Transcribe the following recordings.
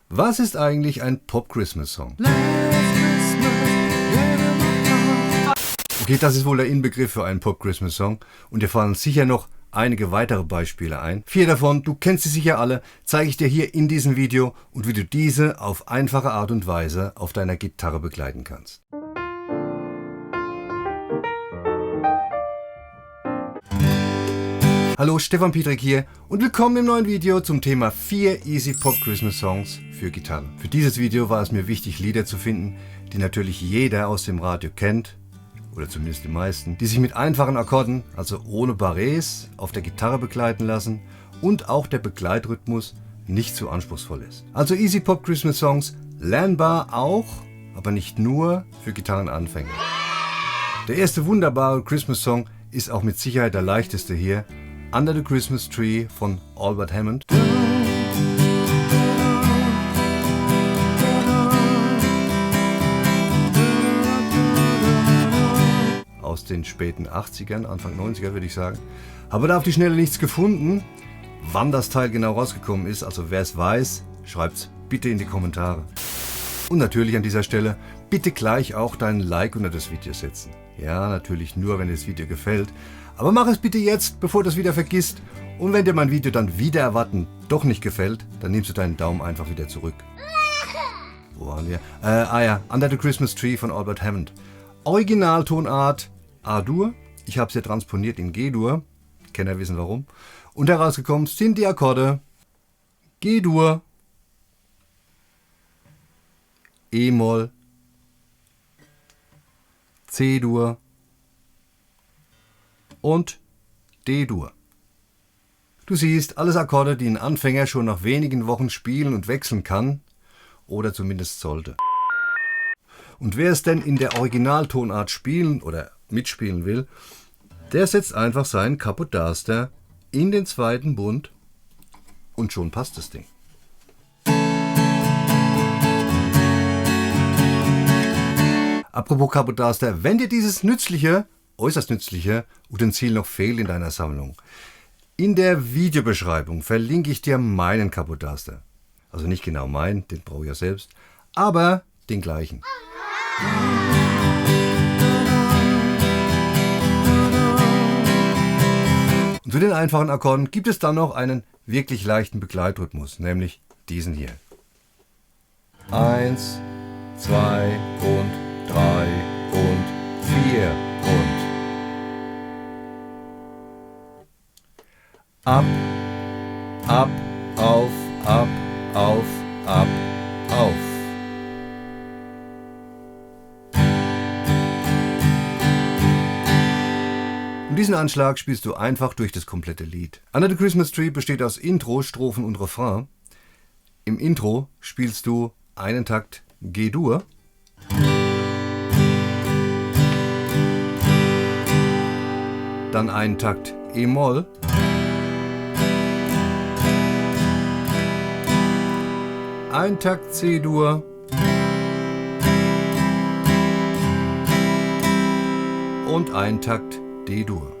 Was ist eigentlich ein Pop-Christmas-Song? Okay, das ist wohl der Inbegriff für einen Pop-Christmas-Song und dir fallen sicher noch einige weitere Beispiele ein. 4 davon, du kennst sie sicher alle, zeige ich dir hier in diesem Video und wie du diese auf einfache Art und Weise auf deiner Gitarre begleiten kannst. Hallo, Stefan Pietrek hier und willkommen im neuen Video zum Thema 4 Easy Pop Christmas Songs für Gitarre. Für dieses Video war es mir wichtig, Lieder zu finden, die natürlich jeder aus dem Radio kennt, oder zumindest die meisten, die sich mit einfachen Akkorden, also ohne Barrés, auf der Gitarre begleiten lassen und auch der Begleitrhythmus nicht zu anspruchsvoll ist. Also Easy Pop Christmas Songs, lernbar auch, aber nicht nur für Gitarrenanfänger. Der erste wunderbare Christmas Song ist auch mit Sicherheit der leichteste hier, Under the Christmas Tree von Albert Hammond. Aus den späten 80ern, Anfang 90er würde ich sagen. Habe da auf die Schnelle nichts gefunden. Wann das Teil genau rausgekommen ist, also wer es weiß, schreibt's bitte in die Kommentare. Und natürlich an dieser Stelle bitte gleich auch deinen Like unter das Video setzen. Ja, natürlich nur, wenn dir das Video gefällt. Aber mach es bitte jetzt, bevor du es wieder vergisst. Und wenn dir mein Video dann wieder erwarten doch nicht gefällt, dann nimmst du deinen Daumen einfach wieder zurück. Wo waren wir? Under the Christmas Tree von Albert Hammond. Originaltonart A-Dur. Ich habe es ja transponiert in G-Dur. Kenner wissen warum. Und herausgekommen sind die Akkorde G-Dur, E-Moll, C-Dur und D-Dur. Du siehst, alles Akkorde, die ein Anfänger schon nach wenigen Wochen spielen und wechseln kann oder zumindest sollte. Und wer es denn in der Originaltonart spielen oder mitspielen will, der setzt einfach seinen Capodaster in den zweiten Bund und schon passt das Ding. Apropos Capodaster, wenn dir dieses äußerst nützliche Utensil noch fehlt in deiner Sammlung, in der Videobeschreibung verlinke ich dir meinen Capodaster. Also nicht genau meinen, den brauche ich ja selbst, aber den gleichen. Und zu den einfachen Akkorden gibt es dann noch einen wirklich leichten Begleitrhythmus, nämlich diesen hier. 1, 2 und 3 und 4 und ab, ab, auf, ab, auf, ab, auf. Und diesen Anschlag spielst du einfach durch das komplette Lied. Under the Christmas Tree besteht aus Intro, Strophen und Refrain. Im Intro spielst du einen Takt G-Dur, dann einen Takt E-Moll, ein Takt C-Dur und ein Takt D-Dur.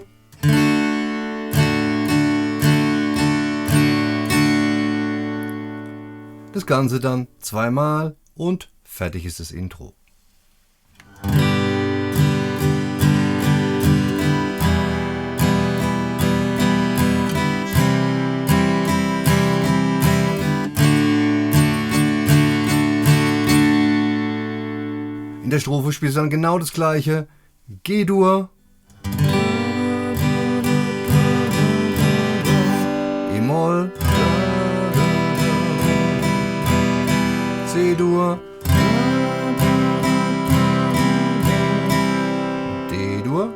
Das Ganze dann zweimal und fertig ist das Intro. In der Strophe spielst du dann genau das gleiche. G-Dur, E-Moll, C-Dur, D-Dur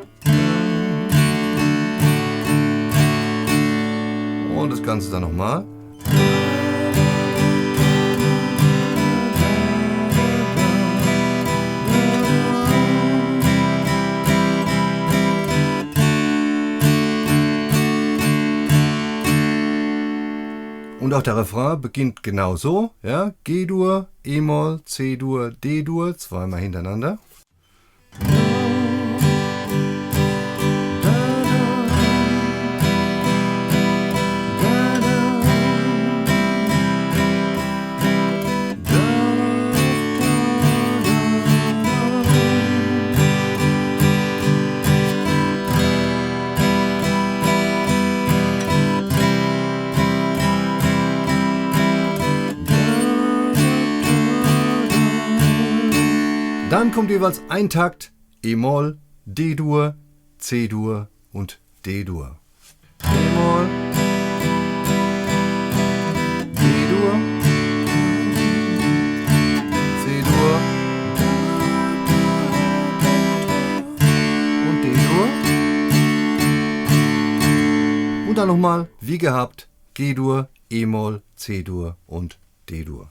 und das Ganze dann nochmal. Und auch der Refrain beginnt genau so, ja, G-Dur, E-Moll, C-Dur, D-Dur, zweimal hintereinander. Dann kommt jeweils ein Takt E-Moll, D-Dur, C-Dur und D-Dur. E-Moll, D-Dur, C-Dur und D-Dur. Und dann nochmal, wie gehabt, G-Dur, E-Moll, C-Dur und D-Dur.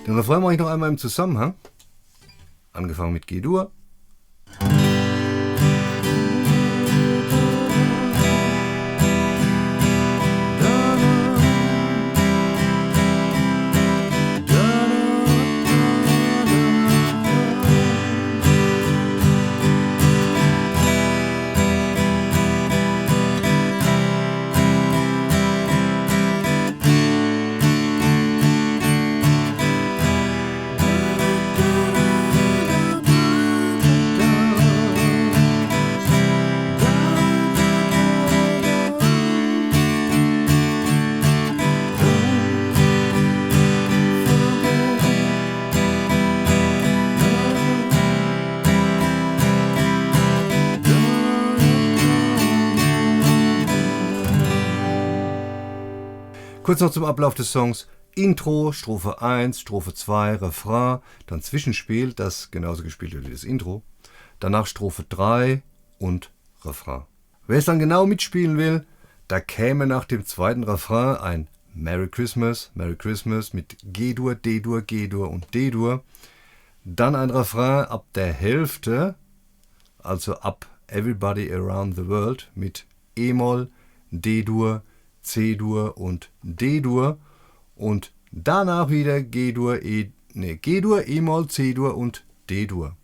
Den Refrain mache ich noch einmal im Zusammenhang. Angefangen mit G-Dur. Kurz noch zum Ablauf des Songs. Intro, Strophe 1, Strophe 2, Refrain, dann Zwischenspiel, das genauso gespielt wird wie das Intro. Danach Strophe 3 und Refrain. Wer es dann genau mitspielen will, da käme nach dem zweiten Refrain ein Merry Christmas mit G-Dur, D-Dur, G-Dur und D-Dur. Dann ein Refrain ab der Hälfte, also ab Everybody Around the World mit E-Moll, D-Dur, C-Dur und D-Dur und danach wieder G-Dur, E-Moll, C-Dur und D-Dur.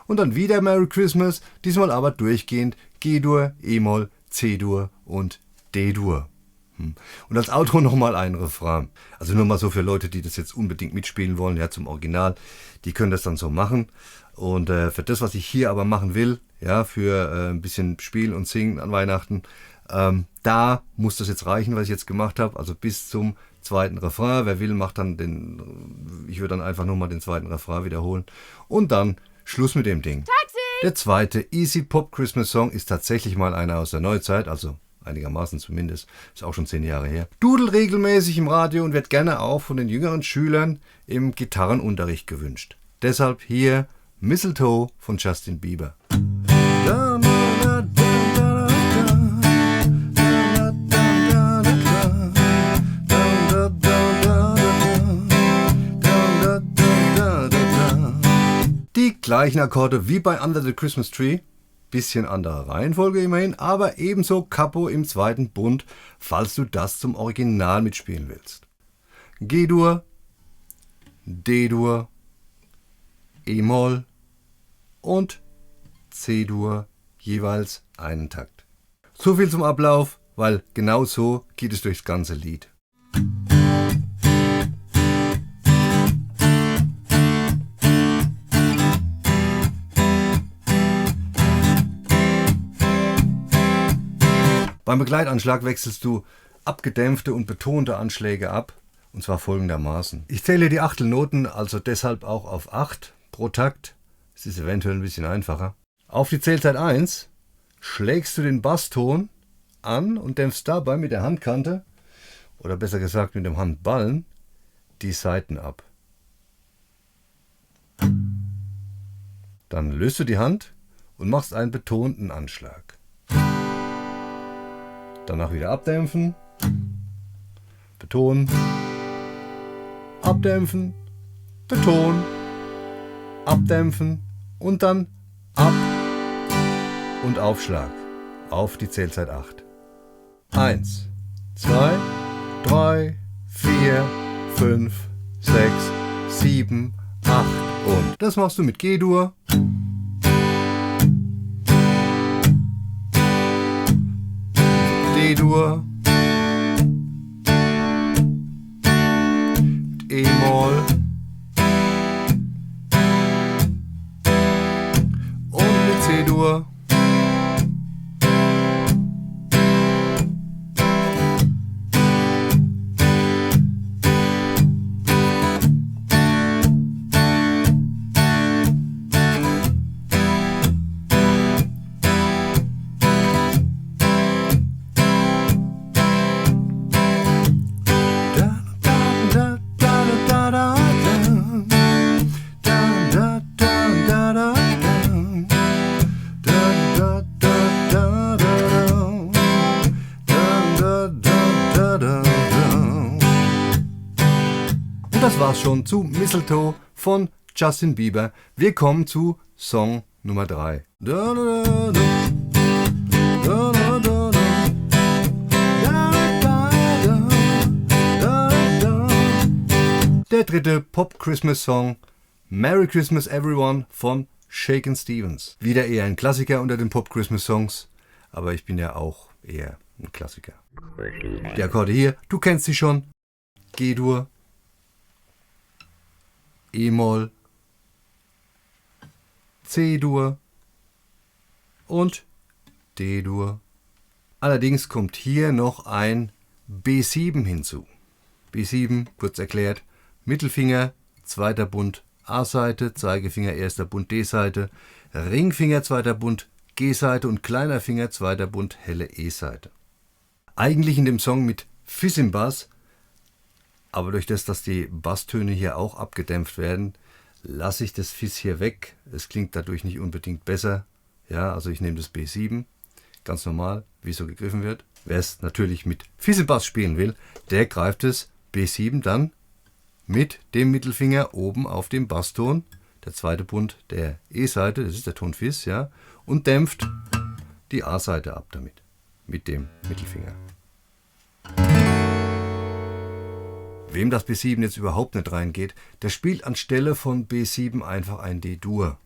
Und dann wieder Merry Christmas, diesmal aber durchgehend G-Dur, E-Moll, C-Dur und D-Dur. Und als Outro nochmal ein Refrain. Also nur mal so für Leute, die das jetzt unbedingt mitspielen wollen, ja, zum Original, die können das dann so machen. Und für das, was ich hier aber machen will, ja, für ein bisschen Spielen und Singen an Weihnachten, da muss das jetzt reichen, was ich jetzt gemacht habe, also bis zum zweiten Refrain. Wer will, macht dann ich würde dann einfach nur mal den zweiten Refrain wiederholen und dann Schluss mit dem Ding. Taxi! Der zweite Easy Pop Christmas Song ist tatsächlich mal einer aus der Neuzeit, also einigermaßen zumindest, ist auch schon 10 Jahre her. Dudelt regelmäßig im Radio und wird gerne auch von den jüngeren Schülern im Gitarrenunterricht gewünscht. Deshalb hier Mistletoe von Justin Bieber. Die gleichen Akkorde wie bei Under the Christmas Tree, bisschen andere Reihenfolge immerhin, aber ebenso Capo im zweiten Bund, falls du das zum Original mitspielen willst. G-Dur, D-Dur, E-Moll und C-Dur, jeweils einen Takt. So viel zum Ablauf, weil genau so geht es durchs ganze Lied. Beim Begleitanschlag wechselst du abgedämpfte und betonte Anschläge ab, und zwar folgendermaßen. Ich zähle die Achtelnoten, also deshalb auch auf 8 pro Takt. Es ist eventuell ein bisschen einfacher. Auf die Zählzeit 1 schlägst du den Basston an und dämpfst dabei mit der Handkante, oder besser gesagt mit dem Handballen, die Saiten ab. Dann löst du die Hand und machst einen betonten Anschlag. Danach wieder abdämpfen, betonen, abdämpfen, betonen, abdämpfen und dann ab und Aufschlag auf die Zählzeit 8. 1, 2, 3, 4, 5, 6, 7, 8 und das machst du mit G-Dur, D-Dur, E-Moll, war's schon zu Mistletoe von Justin Bieber. Wir kommen zu Song Nummer 3. Der dritte Pop-Christmas-Song, Merry Christmas Everyone von Shakin' Stevens. Wieder eher ein Klassiker unter den Pop-Christmas-Songs, aber ich bin ja auch eher ein Klassiker. Die Akkorde hier, du kennst sie schon. G-Dur, E-Moll, C-Dur und D-Dur. Allerdings kommt hier noch ein B7 hinzu. B7, kurz erklärt, Mittelfinger, zweiter Bund A-Seite, Zeigefinger, erster Bund D-Seite, Ringfinger, zweiter Bund G-Seite und kleiner Finger, zweiter Bund helle E-Seite. Eigentlich in dem Song mit Fizz im Bass, aber durch das, dass die Basstöne hier auch abgedämpft werden, lasse ich das Fizz hier weg. Es klingt dadurch nicht unbedingt besser. Ja, also ich nehme das B7, ganz normal, wie es so gegriffen wird. Wer es natürlich mit Fizz im Bass spielen will, der greift das B7 dann mit dem Mittelfinger oben auf dem Basston, der zweite Bund der E-Seite, das ist der Ton Fizz, ja, und dämpft die A-Seite ab damit, mit dem Mittelfinger. Wem das B7 jetzt überhaupt nicht reingeht, der spielt anstelle von B7 einfach ein D-Dur.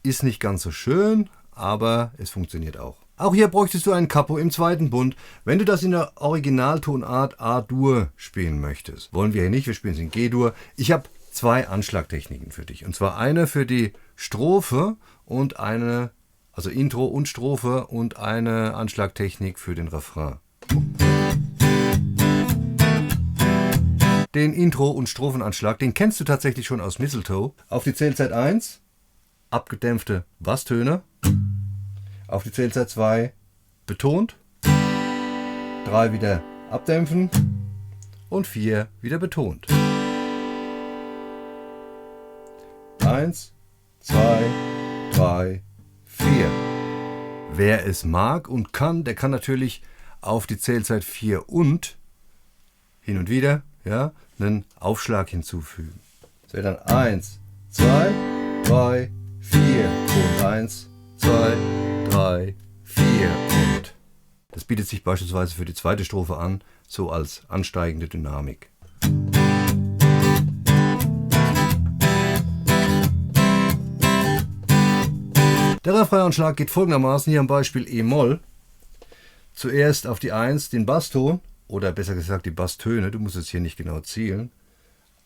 Ist nicht ganz so schön, aber es funktioniert auch. Auch hier bräuchtest du ein Capo im zweiten Bund, wenn du das in der Originaltonart A-Dur spielen möchtest. Wollen wir hier nicht, wir spielen es in G-Dur. Ich habe 2 Anschlagtechniken für dich. Und zwar eine für die Strophe und eine, also Intro und Strophe und eine Anschlagtechnik für den Refrain. Den Intro- und Strophenanschlag, den kennst du tatsächlich schon aus Mistletoe. Auf die Zählzeit 1, abgedämpfte Basstöne. Auf die Zählzeit 2, betont. 3 wieder abdämpfen. Und 4 wieder betont. 1, 2, 3, 4. Wer es mag und kann, der kann natürlich auf die Zählzeit 4 und hin und wieder, ja, einen Aufschlag hinzufügen. Das wäre dann 1, 2, 3, 4 und 1, 2, 3, 4 und. Das bietet sich beispielsweise für die zweite Strophe an, so als ansteigende Dynamik. Der Refrainanschlag geht folgendermaßen, hier am Beispiel E-Moll. Zuerst auf die 1 den Basston, oder besser gesagt die Basstöne, du musst jetzt hier nicht genau zielen.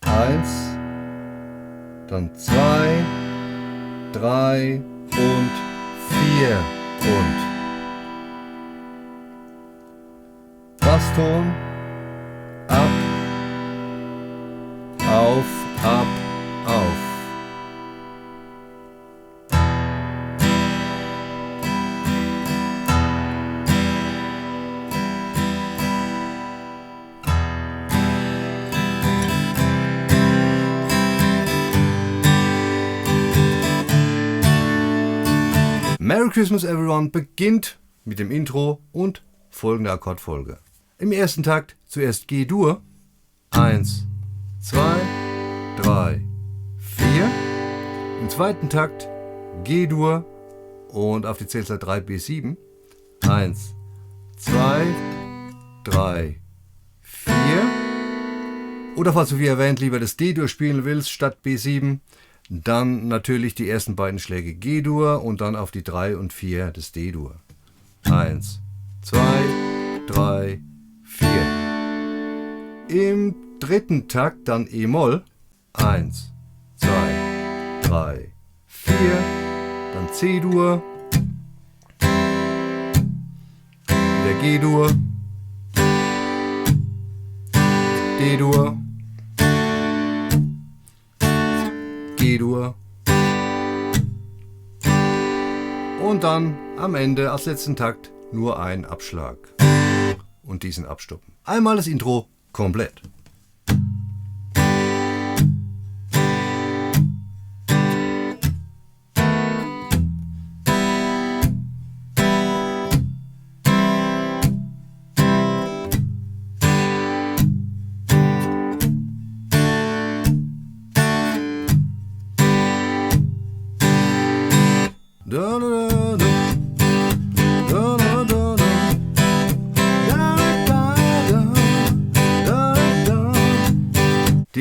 1, dann 2, 3 und 4 und. Basston, ab, auf, ab, auf. Merry Christmas Everyone beginnt mit dem Intro und folgender Akkordfolge. Im ersten Takt zuerst G-Dur, 1, 2, 3, 4. Im zweiten Takt G-Dur und auf die Zählzeit 3 B7, 1, 2, 3, 4. Oder falls du wie erwähnt lieber das D-Dur spielen willst statt B7, dann natürlich die ersten beiden Schläge G-Dur und dann auf die 3 und 4 des D-Dur. 1, 2, 3, 4. Im dritten Takt dann E-Moll. 1, 2, 3, 4. Dann C-Dur. Wieder G-Dur. D-Dur. G-Dur. Und dann am Ende als letzten Takt nur ein Abschlag. Und diesen abstoppen. Einmal das Intro komplett.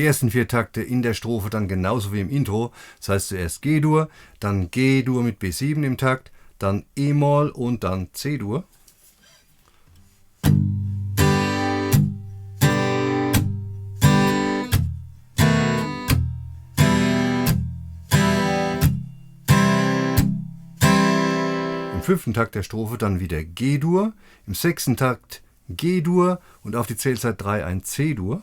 Die ersten 4 Takte in der Strophe dann genauso wie im Intro. Das heißt zuerst G-Dur, dann G-Dur mit B7 im Takt, dann E-Moll und dann C-Dur. Im 5. Takt der Strophe dann wieder G-Dur, im 6. Takt G-Dur und auf die Zählzeit 3 ein C-Dur.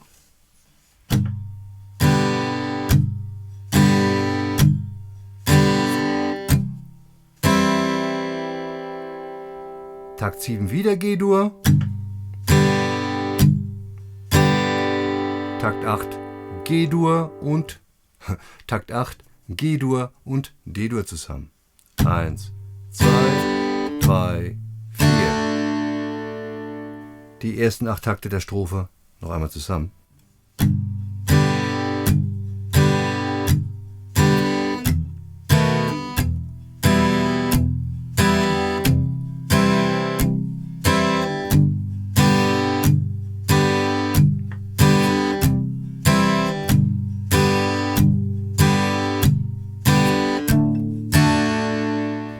Takt 7 wieder G-Dur. Takt 8 G-Dur und Takt 8 G-Dur und D-Dur zusammen. 1, 2, 3, 4. Die ersten 8 Takte der Strophe noch einmal zusammen.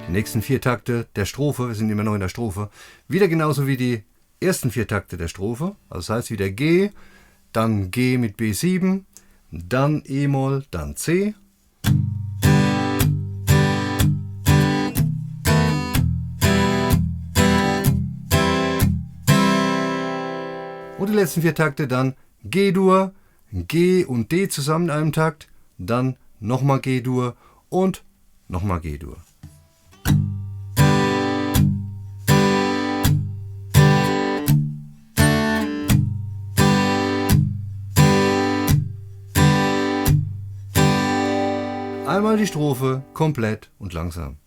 Die nächsten 4 Takte der Strophe, wir sind immer noch in der Strophe, wieder genauso wie die ersten 4 Takte der Strophe. Also das heißt wieder G, dann G mit B7, dann E-Moll, dann C. Und die letzten 4 Takte dann G-Dur, G und D zusammen in einem Takt, dann nochmal G-Dur und nochmal G-Dur. Einmal die Strophe komplett und langsam.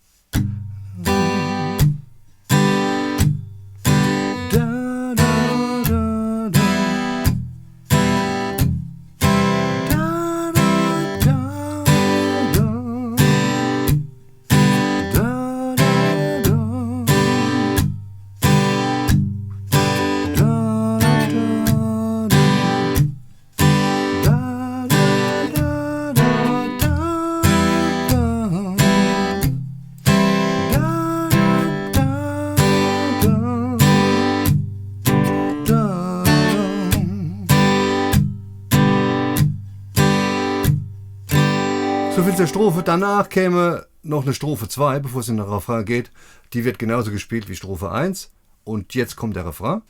So viel zur Strophe. Danach käme noch eine Strophe 2, bevor es in den Refrain geht. Die wird genauso gespielt wie Strophe 1. Und jetzt kommt der Refrain.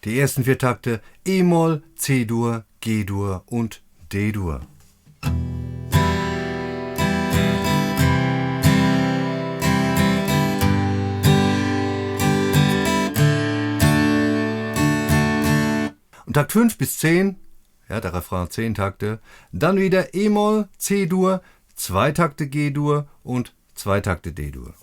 Die ersten 4 Takte E-Moll, C-Dur, G-Dur und D-Dur. Und Takt 5 bis 10, ja, der Refrain 10 Takte, dann wieder E-Moll, C-Dur, 2 Takte G-Dur und 2 Takte D-Dur.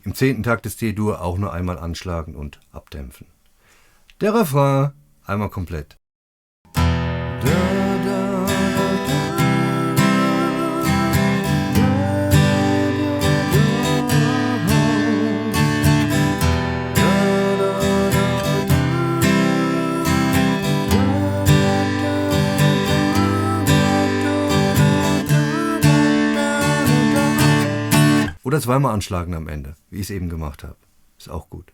Im 10. Takt des D-Dur auch nur einmal anschlagen und abdämpfen. Der Refrain einmal komplett. Oder zweimal anschlagen am Ende, wie ich es eben gemacht habe. Ist auch gut.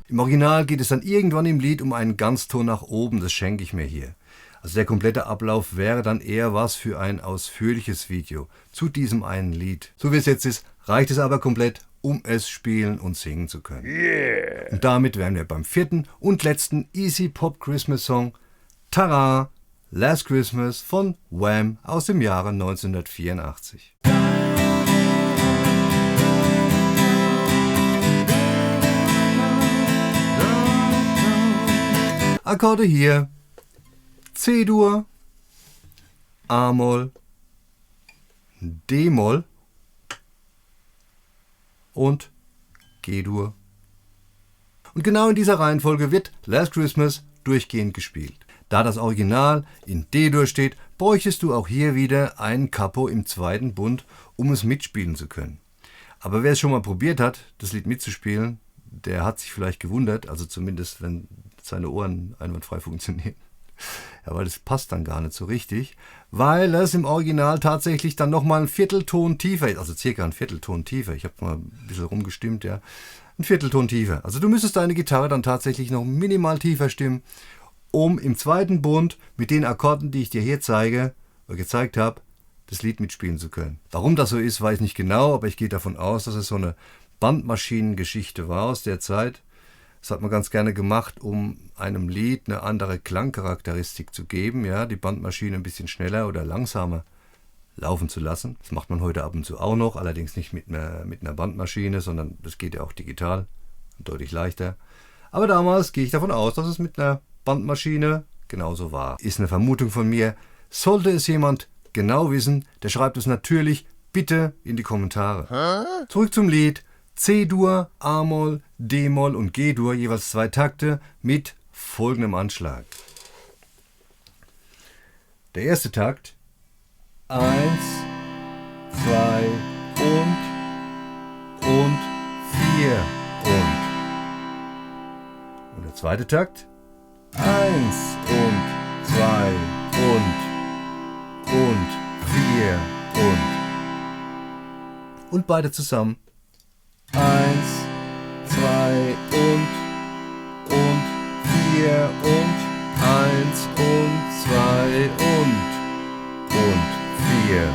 Im Original geht es dann irgendwann im Lied um einen Ganzton nach oben, das schenke ich mir hier. Also der komplette Ablauf wäre dann eher was für ein ausführliches Video zu diesem einen Lied. So wie es jetzt ist, reicht es aber komplett, um es spielen und singen zu können. Yeah. Und damit wären wir beim 4. und letzten Easy Pop Christmas Song, Tada! Last Christmas von Wham! Aus dem Jahre 1984. Akkorde hier: C-Dur, A-Moll, D-Moll und G-Dur. Und genau in dieser Reihenfolge wird Last Christmas durchgehend gespielt. Da das Original in D-Dur steht, bräuchtest du auch hier wieder einen Capo im zweiten Bund, um es mitspielen zu können. Aber wer es schon mal probiert hat, das Lied mitzuspielen, der hat sich vielleicht gewundert, also zumindest wenn seine Ohren einwandfrei funktionieren. Ja, weil das passt dann gar nicht so richtig, weil es im Original tatsächlich dann nochmal ein Viertelton tiefer ist, also circa ein Viertelton tiefer. Ich habe mal ein bisschen rumgestimmt, ja. Ein Viertelton tiefer. Also du müsstest deine Gitarre dann tatsächlich noch minimal tiefer stimmen, um im zweiten Bund mit den Akkorden, die ich dir hier gezeigt habe, das Lied mitspielen zu können. Warum das so ist, weiß ich nicht genau, aber ich gehe davon aus, dass es so eine Bandmaschinengeschichte war aus der Zeit. Das hat man ganz gerne gemacht, um einem Lied eine andere Klangcharakteristik zu geben, ja, die Bandmaschine ein bisschen schneller oder langsamer laufen zu lassen. Das macht man heute ab und zu auch noch, allerdings nicht mit einer Bandmaschine, sondern das geht ja auch digital, deutlich leichter. Aber damals gehe ich davon aus, dass es mit einer Bandmaschine genauso war. Ist eine Vermutung von mir. Sollte es jemand genau wissen, der schreibt es natürlich bitte in die Kommentare. Zurück zum Lied. C-Dur, A-Moll, D-Moll und G-Dur, jeweils 2 Takte mit folgendem Anschlag. Der erste Takt: 1, 2 und 4 und der zweite Takt: 1 und 2 und 4 und beide zusammen: 1, 2 und 4 und 1 und 2 und 4 und.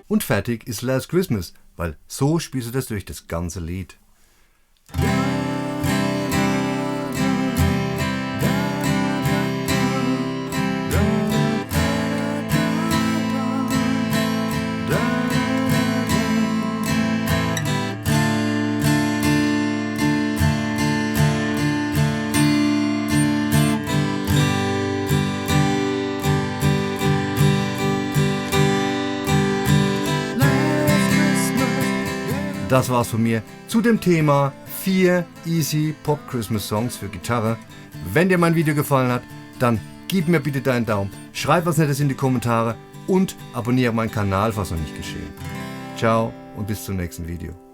Und fertig ist Last Christmas, weil so spielst du das durch das ganze Lied. Das war's von mir zu dem Thema 4 Easy Pop Christmas Songs für Gitarre. Wenn dir mein Video gefallen hat, dann gib mir bitte deinen Daumen, schreib was Nettes in die Kommentare und abonniere meinen Kanal, falls noch nicht geschehen. Ciao und bis zum nächsten Video.